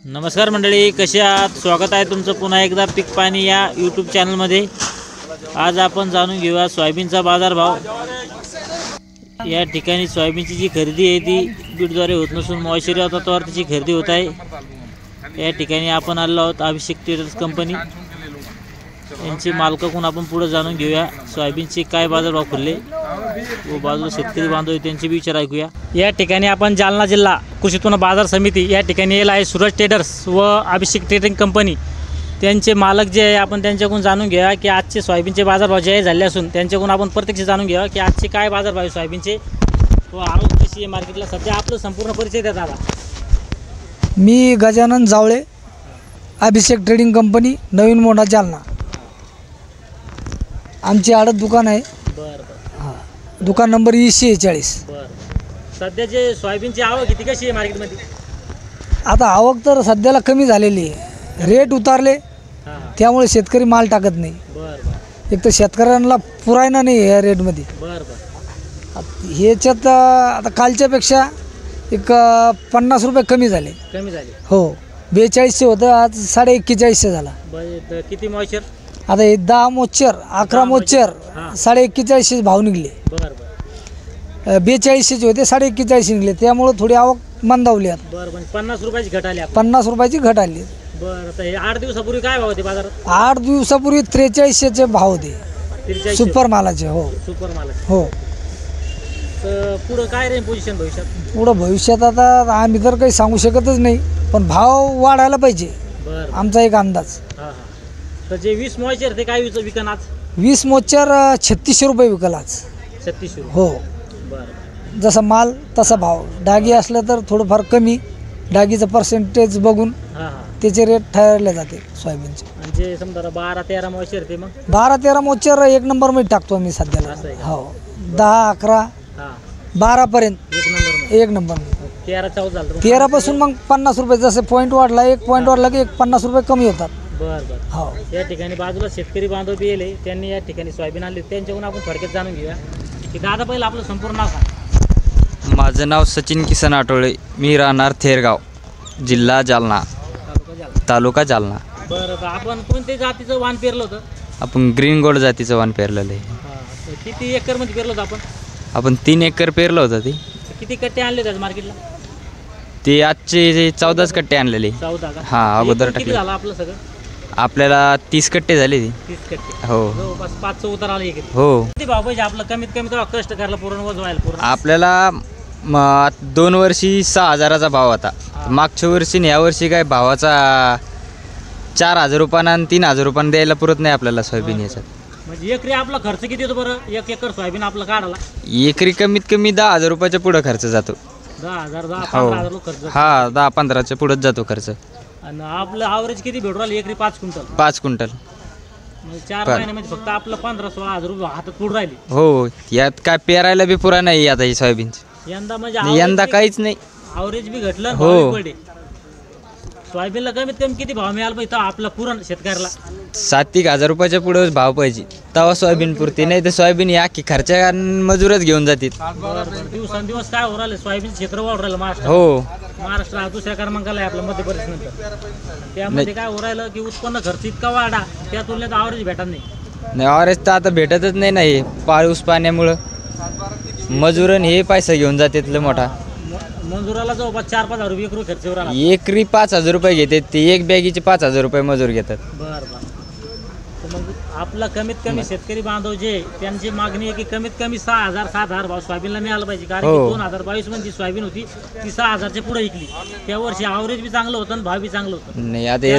नमस्कार मंडळी, कसे आहात? स्वागत आहे तुमचं पुन्हा एकदा पीक पाणी या यूट्यूब चॅनलमध्ये। आज आपण जाणून घेऊया सोयाबीनचा बाजारभाव। या ठिकाणी सोयाबीनची जी खरेदी आहे ती बीडद्वारे होत नसून मॉइश्चरी तत्त्वावर त्याची खरेदी होत आहे। या ठिकाणी आपण आलो आहोत अभिषेक ट्रेडर्स कंपनी यांचे मालकाकडून आपण पुढे जाणून घेऊया सोयाबीनचे काय बाजारभाव खुलले व बाजूला शेतकरी बांधव त्यांचे विचार ऐकूया। या ठिकाणी आपण जालना जिल्हा कृषी उत्पन्न बाजार समिती या ठिकाणी येला आहे सूरज ट्रेडर्स व अभिषेक ट्रेडिंग कंपनी त्यांचे मालक जे आहे आपण त्यांच्याकडून जाणून घेऊया की आजचे सोयाबीनचे बाजारभाव जे झाले असून त्यांच्याकडून आपण प्रत्यक्ष जाणून घेऊया की आजचे काय बाजारभाव आहे सोयाबीनचे व आवक कशी आहे मार्केटला सध्या। आपलं संपूर्ण परिचय द्या दादा। मी गजानन जावळे, अभिषेक ट्रेडिंग कंपनी, नवीन मोंढा, जालना। आमची आडत दुकान आहे। बरं हां, दुकान नंबर 246। बरं, सध्या जे सोयाबीनची आवक किती कशी आहे मार्केटमध्ये? आता आवक तर सध्याला कमी झालेली आहे, रेट उतारले हां, त्यामुळे शेतकरी माल टाकत नाही। बरं बरं एक तर शेतकऱ्यांना पुरायना नाही या रेटमध्ये। बरं बरं, ह्याच्यात आता कालच्यापेक्षा एक 50 रुपये कमी झाले। कमी झाली। हो, 4200 होतं, आज 4150 झाला। बरं, किती मॉइश्चर? आता हे 10 मोच्चर, 11 मोच्चर, हां। 4150 भाव निघले। बरं बरं 4200 होते, 4150 निघले, त्यामुळे थोडी आवक मंदावली आता। बरं, म्हणजे 50 रुपयाची घट आली आपली। 50 रुपयाची घट आली। बरं, तर हे 8 दिवसापूर्वी काय भाव होते बाजारात? 8 दिवसापूर्वी 4300चे भाव होते 43 सुपर मालाचे। हो सुपर माल। हो, तर पुढं काय रे पोझिशन भविष्यात? पुढं भविष्यात आता आम्ही तर काही सांगू शकतच नाही, पण भाव वाढायला पाहिजे बरं, आमचा एक अंदाज। हां हां, तर जे 20 मॉइश्चर ते काय विकन आज? 20 मोच्चर 3600 रुपये विकल आज। 3600? हो, बरं, जसा माल तसा भाव। डागी असलं तर थोडंफार कमी, डागीचं पर्सेंटेज बघून हां हां, त्याचे रेट ठरवले जाते सोयाबीनचे। म्हणजे समजा 12-13 मॉइश्चर ते मग 12-13 मोच्चर एक नंबरमध्ये टाकतो मी सध्याला। असं आहे का? हो, 10-11 हां, 12 पर्यंत एक नंबर एक नंबर। 13-14 झालं तर 13 पासून मग 50 रुपये, जसे पॉईंट वाढला, एक पॉईंट वाढला की 50 रुपये कमी होतात। बरं बरं। हो, या ठिकाणी बाजूला शेतकरी बांधव बी येले, त्यांनी या ठिकाणी सोयाबीन आणले, त्यांच्याकडून आपण थोडक्यात जाणून घेऊया की दादा पहिलं आपलं संपूर्ण नाव सांग। माझं नाव सचिन किसन आठवळे, मी राहणार थेरगाव, जिल्हा जालना, तालुका जालना। तालुका जालना। बरं, तर आपण कोणत्या जातीचं वाण पेरलं होतं? आपण ग्रीन गोल्ड जातीचं वाण पेरलेलं आहे। हां, तर किती एकरमध्ये पेरलं होतं आपण 3 एकर पेरलं होतं ते। किती कट्टे आणले होते मार्केटला? ते आजचे 14च कट्टे आणलेले। 14 का? हां, अगोदर किती टाकले। झालं आपलं सगळं? आपल्याला 30 कट्टे झाले ते। 30 कट्टे। हो जवळपास 5चं उतार आलं एक। हो, किती भाव पाहिजे आपलं कमीत कमी तेव्हा कष्ट करायला पूर्ण वजवायला पूर्ण? आपल्याला 2 वर्षी 6000चा भाव होता। मागच्या वर्षी आणि या वर्षी काय भावाचा 4000 रुपयानं आणि 3000 रुपयानं द्यायला पुरत नाही आपल्याला सोयाबीन याच्यात। म्हणजे एकरी आपला खर्च किती येतो बरं? 1 एकर सोयाबीन आपलं काढायला एकरी कमीत कमी 10,000 रुपयाच्या पुढं खर्च जातो। 10,000 हो 10-15,000 खर्च। हा, 10-15च्या पुढंच जातो खर्च। आणि आपलं ॲव्हरेज किती भेटू राहिलं एकरी? 5 क्विंटल। 5 क्विंटल। म्हणजे 4 महिन्यामध्ये फक्त आपलं 15-16,000 रुपये हातात पुढे राहिले। हो, यात काय पेरायला बी पुरा नाही आता ही सोयाबीनची। यंदा म्हणजे यंदा काहीच नाही। ॲव्हरेज बी घटलं आणि हो. भाव बी पडले। सोयाबीनला कमीत कमी किती भाव मिळाला पाहिजे आपला पुरण शेतकऱ्याला? 7,000 रुपयाच्या पुढे भाव पाहिजे तेव्हा सोयाबीन पुरते, नाही तर सोयाबीन या की खर्चा मजूरच घेऊन जातील। दिवसांदिवस काय हो राहिले सोयाबीन क्षेत्र वाढ राहिलं महाराष्ट्र। हो, महाराष्ट्र हा दुसऱ्या क्रमांकाला आहे आपला मध्य प्रदेश नंतर। त्यामध्ये काय हो राहिलं की उत्पन्न खर्च इतका वाढा, त्या तुलनेत ॲव्हरेज भेटत नाही। ऑरेंज तर आता भेटतच नाही ना, हे पाऊस पाण्यामुळं मजुरन हे पैसा घेऊन जातात लय मोठा। मजुराला जवळपास 4-5 रुपये एकरी खर्च राहिला। एकरी 5,000 रुपये घेतात ते, एक बॅगीचे 5,000 रुपये मजूर घेतात। बरं बरं, तर मग आपला कमीत कमी शेतकरी बांधव जे त्यांची मागणी आहे की कमीत कमी 6,000-7,000 भाव सोयाबीनला मिळाला पाहिजे। कारण की 2022 मध्ये जी सोयाबीन होती ती 6,000च्या पुढे विकली। त्या वर्षी ॲव्हरेज बी चांगलं होतं आणि भाव बी चांगलं होतं। नाही, आता हे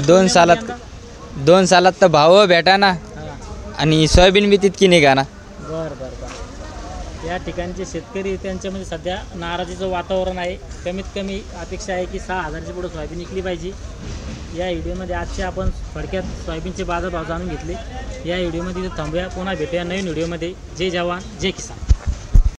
2 सालात तर भाव भेटा ना आणि सोयाबीन बी तितकी निघा ना। बरं बरं बरं, या ठिकाणचे शेतकरी त्यांच्यामध्ये सध्या नाराजीचं वातावरण आहे। कमीत कमी अपेक्षा आहे की 6,000च्या पुढे सोयाबीन विकली पाहिजे। या व्हिडिओमध्ये आजचे आपण थोडक्यात सोयाबीनचे बाजारभाव जाणून घेतले। या व्हिडिओमध्ये थांबूया, पुन्हा भेटूया नवीन व्हिडिओमध्ये। जय जवान जय किसान।